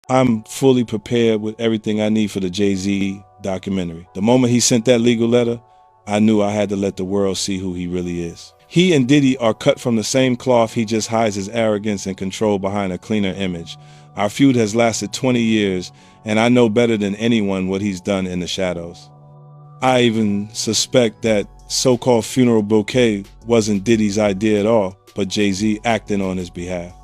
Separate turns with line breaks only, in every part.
I'm fully prepared with everything I need for the Jay-Z documentary. The moment he sent that legal letter, I knew I had to let the world see who he really is. He and Diddy are cut from the same cloth. He just hides his arrogance and control behind a cleaner image. Our feud has lasted 20 years, and I know better than anyone what he's done in the shadows. I even suspect that so-called funeral bouquet wasn't Diddy's idea at all, but Jay-Z acting on his behalf.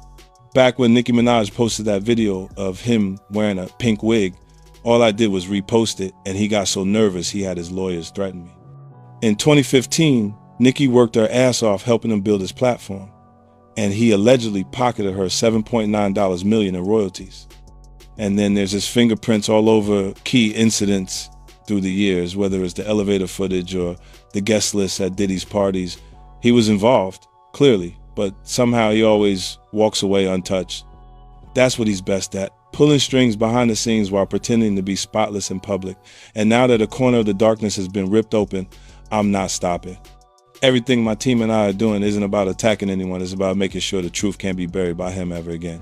Back when Nicki Minaj posted that video of him wearing a pink wig, all I did was repost it, and he got so nervous he had his lawyers threaten me. In 2015, Nicki worked her ass off helping him build his platform, and he allegedly pocketed her $7.9 million in royalties. And then there's his fingerprints all over key incidents through the years, whether it's the elevator footage or the guest list at Diddy's parties. He was involved, clearly, but somehow he always walks away untouched. That's what he's best at, pulling strings behind the scenes while pretending to be spotless in public. And now that a corner of the darkness has been ripped open, I'm not stopping. Everything my team and I are doing isn't about attacking anyone, it's about making sure the truth can't be buried by him ever again.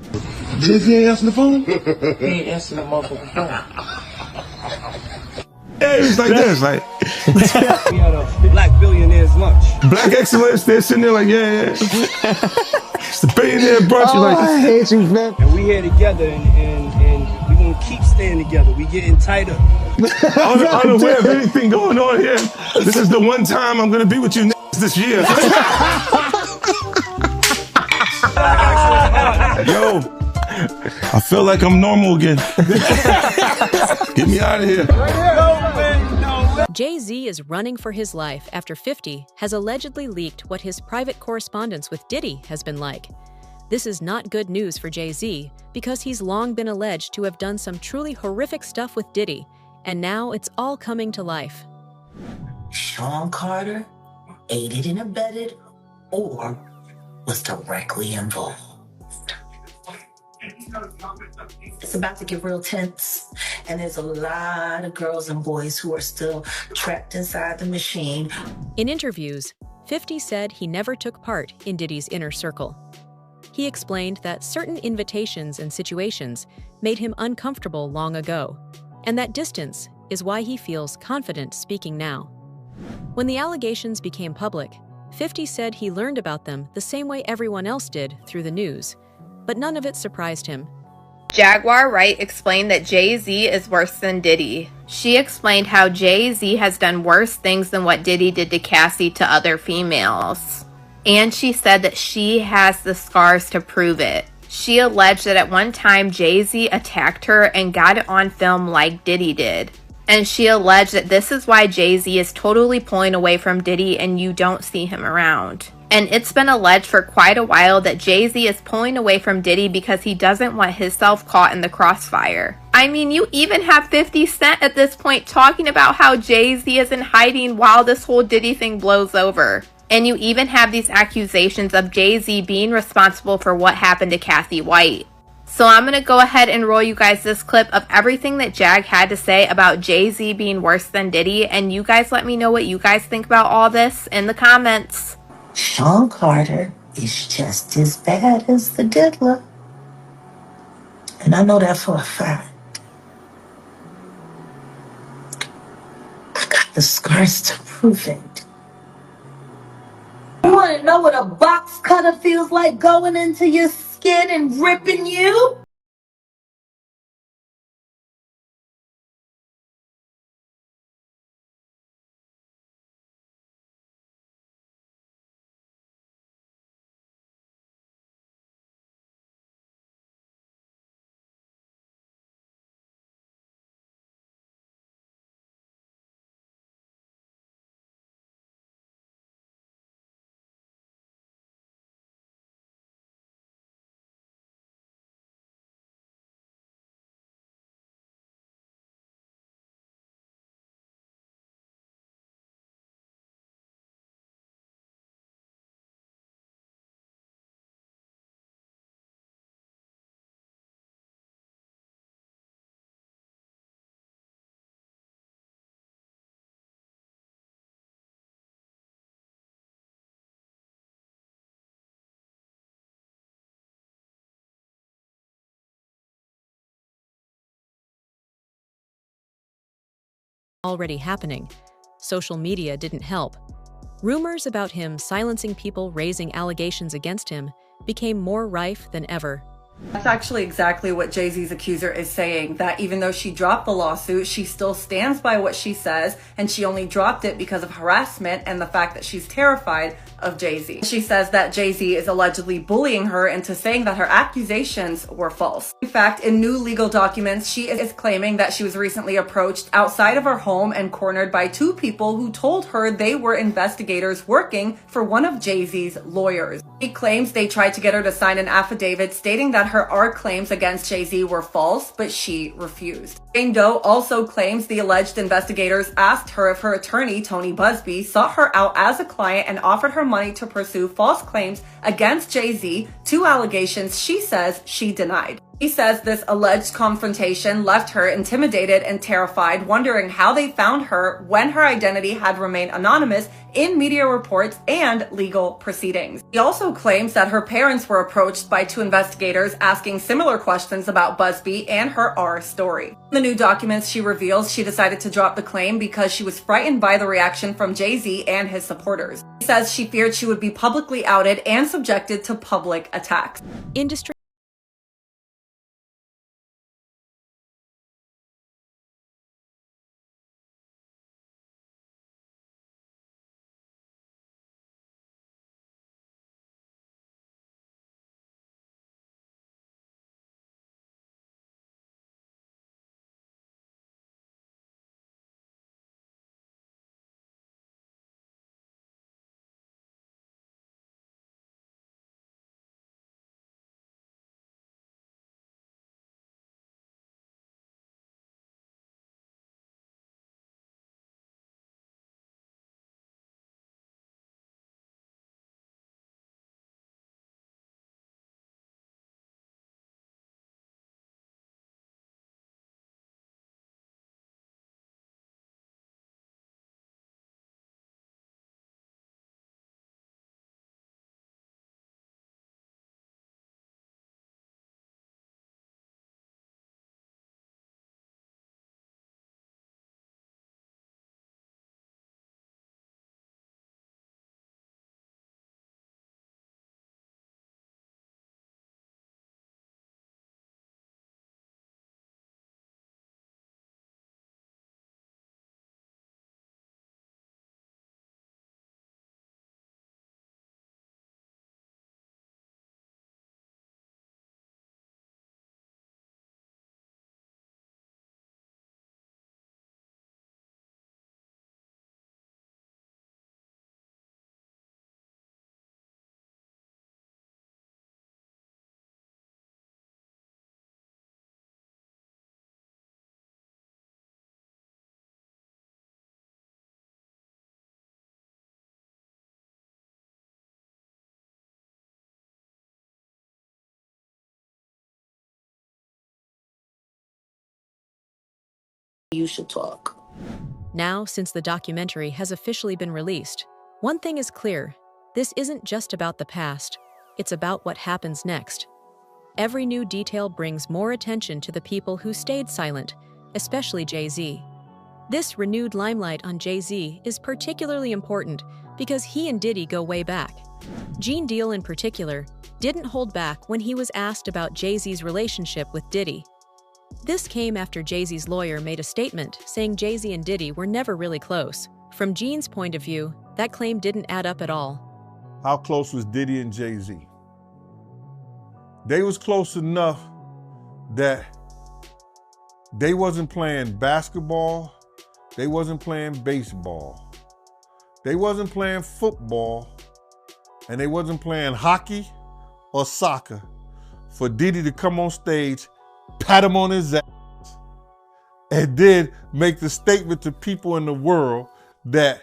Jay-Z ain't answering the phone?
He ain't answering the motherfucking phone.
Yeah, it's like this, like
We had a black billionaires lunch.
black excellence. They're sitting there like, yeah. It's the billionaire brunch. You're like,
I hate you, man.
And we here together and we gonna keep staying together. We getting tighter.
unaware of anything going on here. This is the one time I'm gonna be with you this year. Yo, I feel like I'm normal again. Get me out of here.
Jay-Z is running for his life after 50 has allegedly leaked what his private correspondence with Diddy has been like. This is not good news for Jay-Z because he's long been alleged to have done some truly horrific stuff with Diddy, and now it's all coming to life.
Sean Carter aided and abetted or was directly involved. It's about to get real tense, and there's a lot of girls and boys who are still trapped inside the machine.
In interviews, 50 said he never took part in Diddy's inner circle. He explained that certain invitations and situations made him uncomfortable long ago, and that distance is why he feels confident speaking now. When the allegations became public, 50 said he learned about them the same way everyone else did through the news, but none of it surprised him.
Jaguar Wright explained that Jay-Z is worse than Diddy. She explained how Jay-Z has done worse things than what Diddy did to Cassie to other females. And she said that she has the scars to prove it. She alleged that at one time Jay-Z attacked her and got it on film like Diddy did. And she alleged that this is why Jay-Z is totally pulling away from Diddy and you don't see him around. And it's been alleged for quite a while that Jay-Z is pulling away from Diddy because he doesn't want himself caught in the crossfire. I mean, you even have 50 Cent at this point talking about how Jay-Z is in hiding while this whole Diddy thing blows over. And you even have these accusations of Jay-Z being responsible for what happened to Cassie White. So I'm going to go ahead and roll you guys this clip of everything that Jag had to say about Jay-Z being worse than Diddy. And you guys let me know what you guys think about all this in the comments.
Sean Carter is just as bad as the diddler. And I know that for a fact. I got the scars to prove it. You want to know what a box cutter feels like going into your skin and ripping you?
already happening. Social media didn't help. Rumors about him silencing people raising allegations against him became more rife than ever.
That's actually exactly what Jay-Z's accuser is saying, that even though she dropped the lawsuit, she still stands by what she says, and she only dropped it because of harassment and the fact that she's terrified of Jay-Z. She says that Jay-Z is allegedly bullying her into saying that her accusations were false. In fact, in new legal documents, she is claiming that she was recently approached outside of her home and cornered by two people who told her they were investigators working for one of Jay-Z's lawyers. She claims they tried to get her to sign an affidavit stating that her claims against Jay-Z were false, but she refused. Jane Doe also claims the alleged investigators asked her if her attorney, Tony Busby, sought her out as a client and offered her money to pursue false claims against Jay-Z, two allegations she says she denied. He says this alleged confrontation left her intimidated and terrified, wondering how they found her when her identity had remained anonymous in media reports and legal proceedings. He also claims that her parents were approached by two investigators asking similar questions about Busby and her story. In the new documents, she reveals she decided to drop the claim because she was frightened by the reaction from Jay-Z and his supporters. He says she feared she would be publicly outed and subjected to public attacks.
Industry
You should talk.
Now, since the documentary has officially been released, one thing is clear: this isn't just about the past, it's about what happens next. Every new detail brings more attention to the people who stayed silent, especially Jay-Z. This renewed limelight on Jay-Z is particularly important because he and Diddy go way back. Gene Deal, in particular, didn't hold back when he was asked about Jay-Z's relationship with Diddy. This came after Jay-Z's lawyer made a statement saying Jay-Z and Diddy were never really close. From Gene's point of view, that claim didn't add up at all.
How close was Diddy and Jay-Z? They was close enough that they wasn't playing basketball, they wasn't playing baseball, they wasn't playing football, and they wasn't playing hockey or soccer for Diddy to come on stage, pat him on his ass, and then make the statement to people in the world that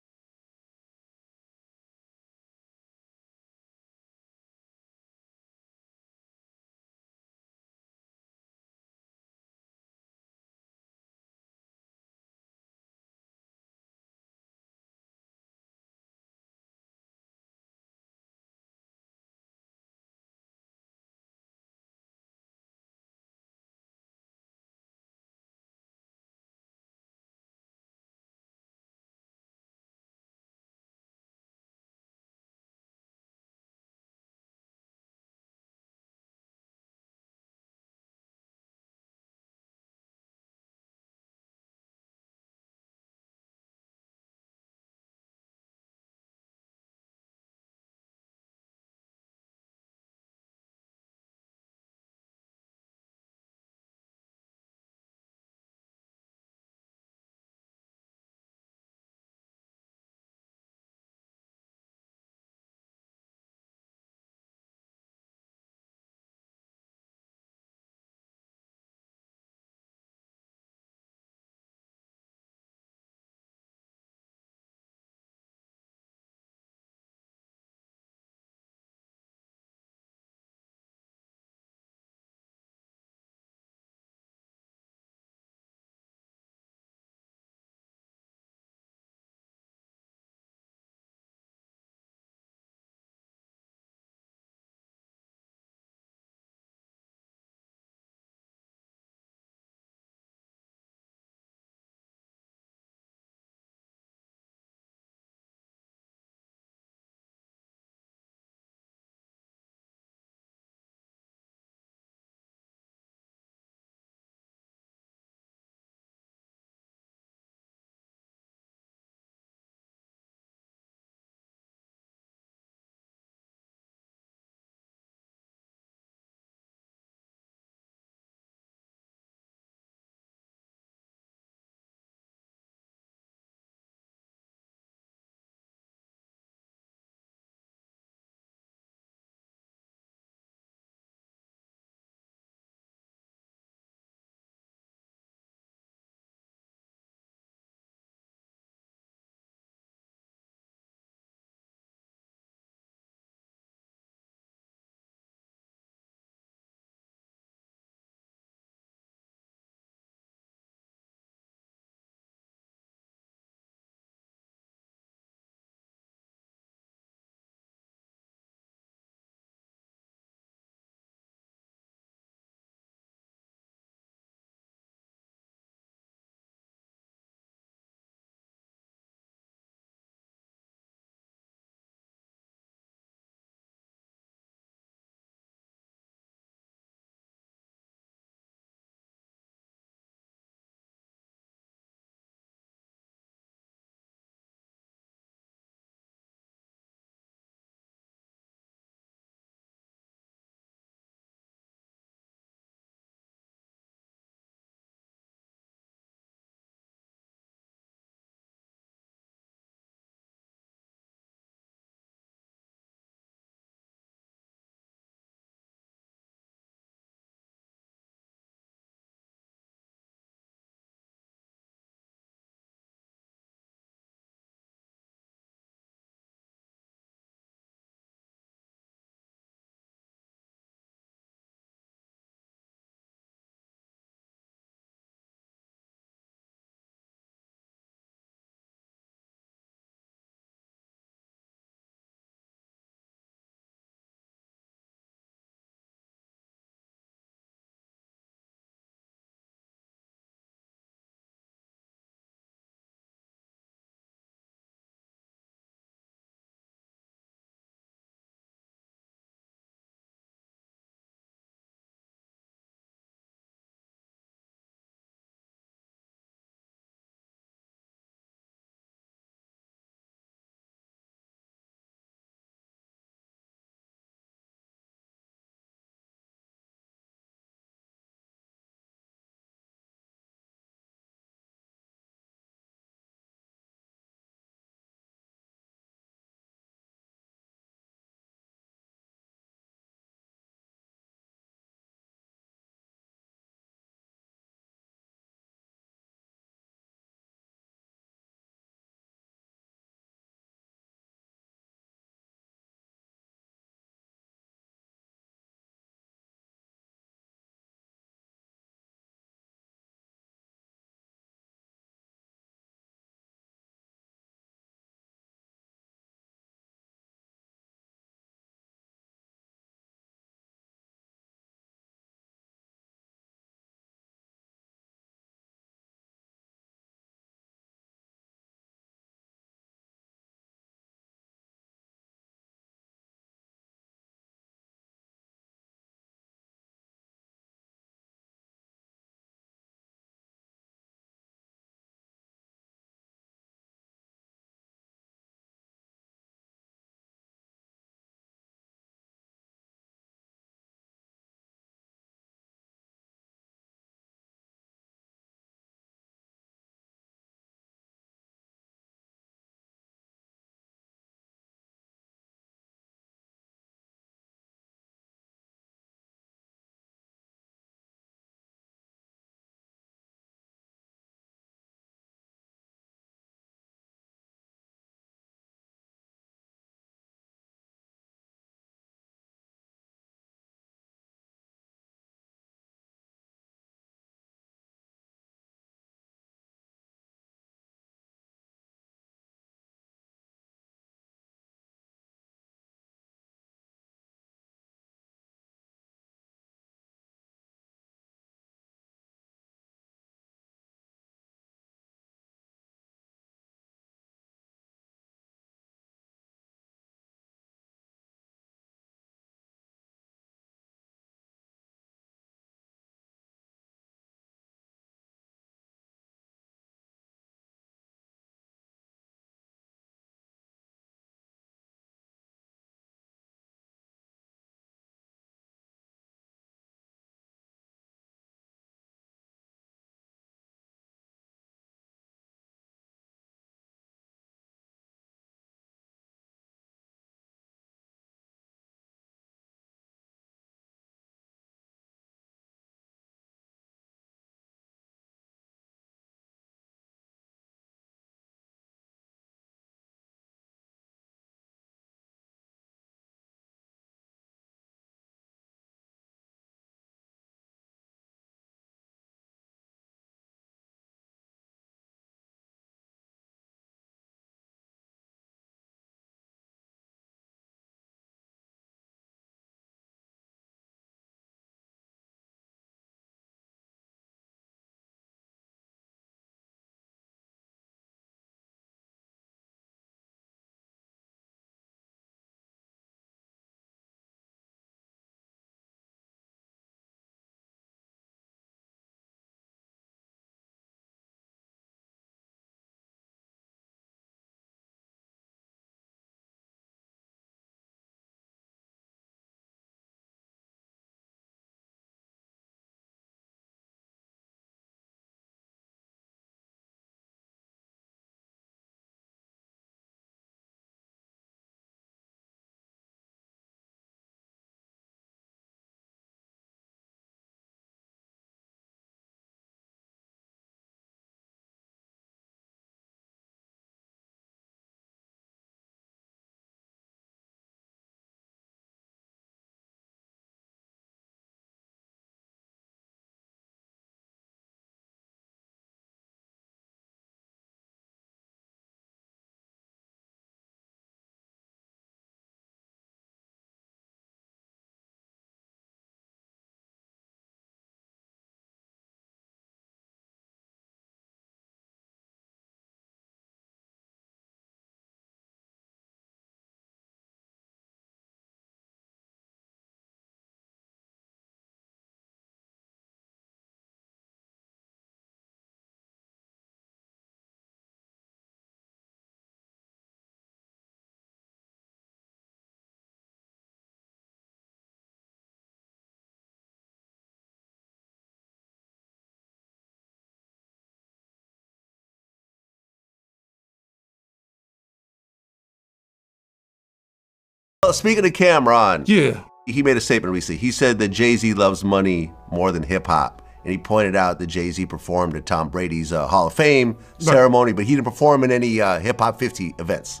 Speaking of Cameron,
Yeah.
he made a statement recently. He said that Jay-Z loves money more than hip-hop. And he pointed out that Jay-Z performed at Tom Brady's Hall of Fame ceremony, but he didn't perform in any Hip-Hop 50 events.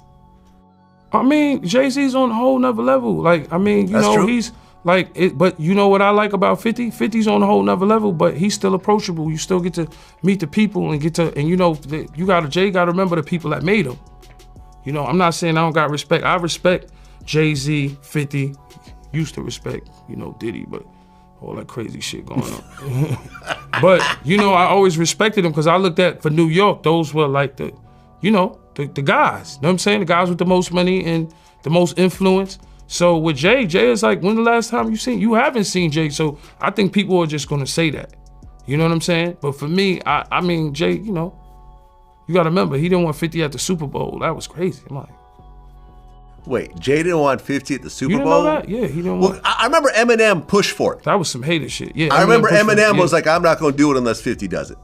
I mean, Jay-Z's on a whole nother level. Like, I mean, you
That's
know,
true.
he's like, but you know what I like about 50? 50's on a whole nother level, but he's still approachable. You still get to meet the people and you know, Jay gotta remember the people that made him. You know, I'm not saying I don't got respect. I respect Jay-Z, 50, used to respect, you know, Diddy, but all that crazy shit going on. But, you know, I always respected him because I looked at, for New York, those were like the, you know, the guys. You know what I'm saying? The guys with the most money and the most influence. So with Jay is like, when the last time you haven't seen Jay, so I think people are just gonna say that. You know what I'm saying? But for me, I mean, Jay, you know, you gotta remember, he didn't want 50 at the Super Bowl. That was crazy. I'm like,
wait, Jay didn't want 50 at the Super
you didn't
Bowl?
know that? Yeah, he didn't
Well,
want.
I remember Eminem pushed for it.
That was some hater shit. Yeah,
I remember
pushed for it,
Eminem
yeah.
was like, I'm not going to do it unless 50 does it.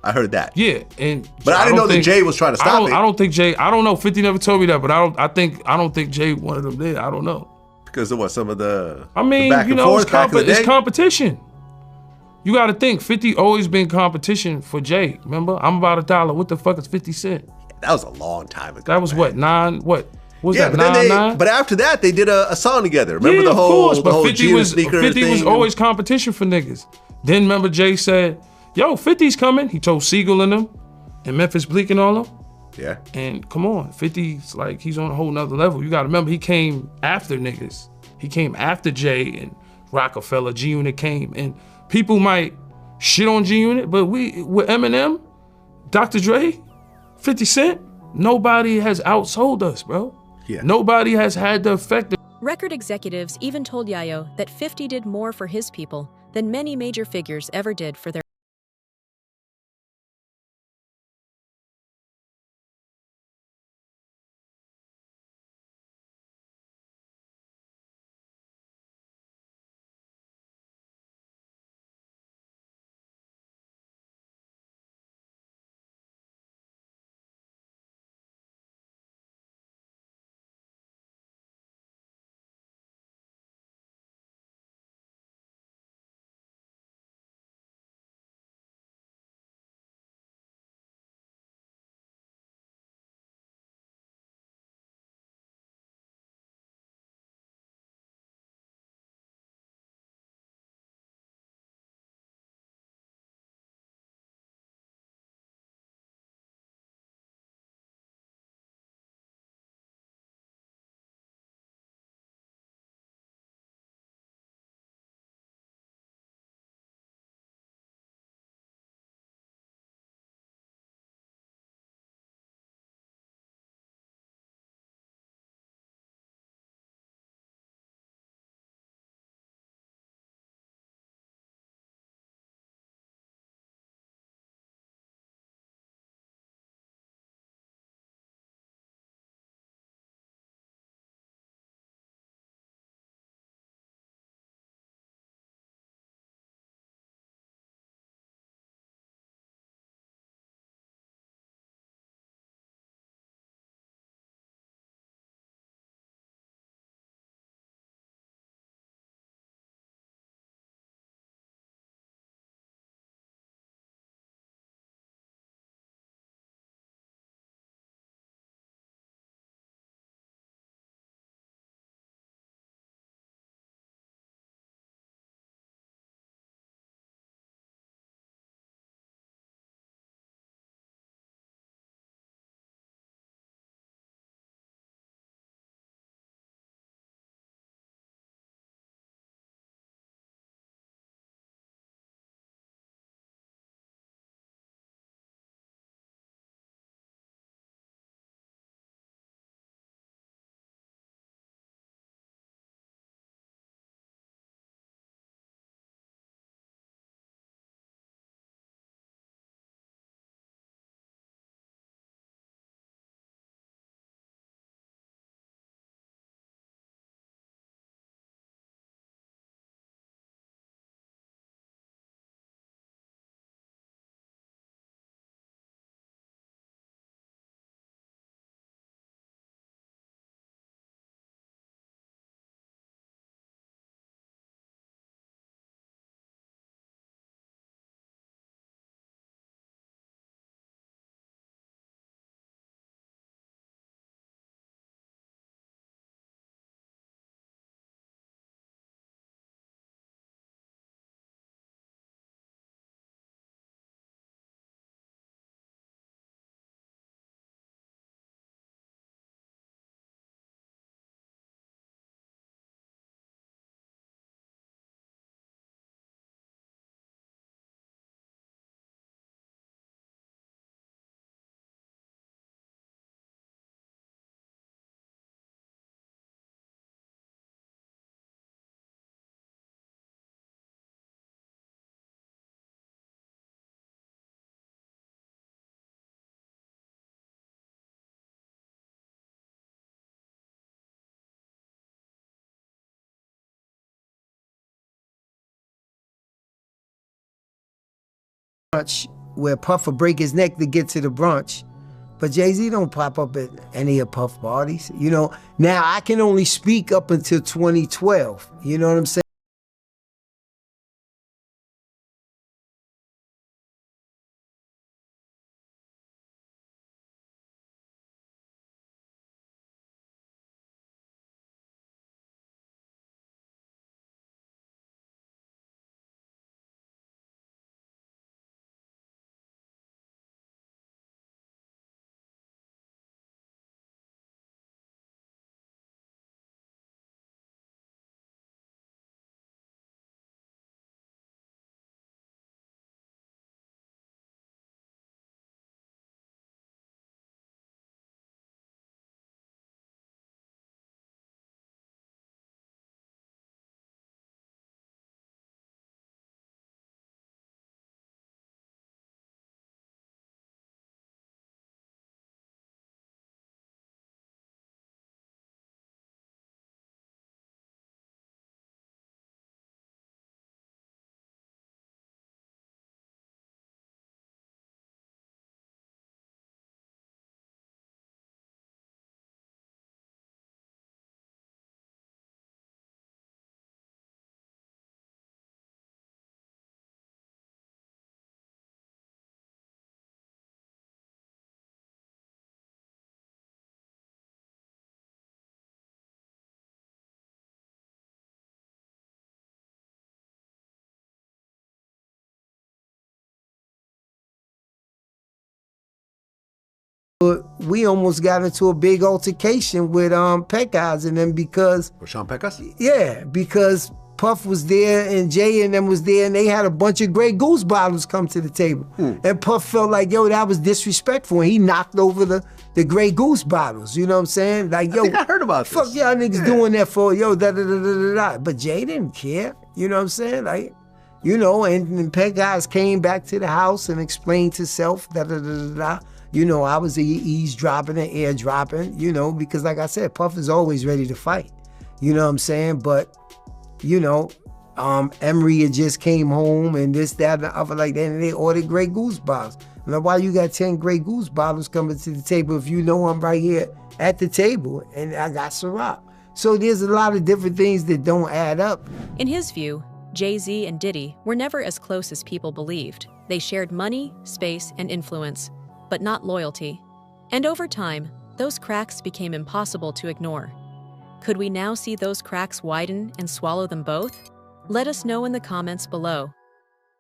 I heard that.
Yeah, and
But I didn't know that
think-
Jay was trying to stop it.
I don't think Jay. I don't know. 50 never told me that, but I don't think Jay wanted him there. I don't know.
Because of what, some of the
I mean,
the back
you
and
know,
forth back in the
it's
day?
competition. You got to think, 50 always been competition for Jay. Remember, I'm about $1. What the fuck is 50 Cent?
That was a long time ago.
That was
man.
what, 9? What was
Yeah,
that?
but
9?
but after that, they did a song together. Remember
Yeah,
the whole,
of course,
the
but
whole
50
Gina
was
sneaker
50 was
thing?
always competition for niggas. Then remember Jay said, "Yo, 50's coming." He told Siegel and them, and Memphis Bleak and all them.
Yeah.
And come on, 50's like, he's on a whole nother level. You gotta remember, he came after niggas. He came after Jay and Rockefeller. G-Unit came, and people might shit on G-Unit, but with Eminem, Dr. Dre, 50 Cent, nobody has outsold us, bro.
Yeah.
Nobody has had the effect.
Record executives even told Yayo that 50 did more for his people than many major figures ever did for their
brunch where Puff will break his neck to get to the brunch. But Jay-Z don't pop up at any of Puff parties. You know, now I can only speak up until 2012. You know what I'm saying? But we almost got into a big altercation with Pecos and them because
For Sean Pecos?
yeah, because Puff was there and Jay and them was there and they had a bunch of Grey Goose bottles come to the table. And Puff felt like, yo, that was disrespectful. And he knocked over the Grey Goose bottles. You know what I'm saying? Like, yo,
I think I heard about this.
fuck y'all niggas doing that for, yo, da-da-da-da-da-da. But Jay didn't care. You know what I'm saying? Like, you know, and Pecos came back to the house and explained to self, da-da-da-da-da. You know, I was eavesdropping and airdropping, you know, because like I said, Puff is always ready to fight. You know what I'm saying? But, you know, Emery had just came home and this, that, and the other like that, and they ordered Grey Goose bottles. Now, why you got 10 Grey Goose bottles coming to the table if you know I'm right here at the table and I got Ciroc? So there's a lot of different things that don't add up.
In his view, Jay-Z and Diddy were never as close as people believed. They shared money, space, and influence, but not loyalty. And over time, those cracks became impossible to ignore. Could we now see those cracks widen and swallow them both? Let us know in the comments below.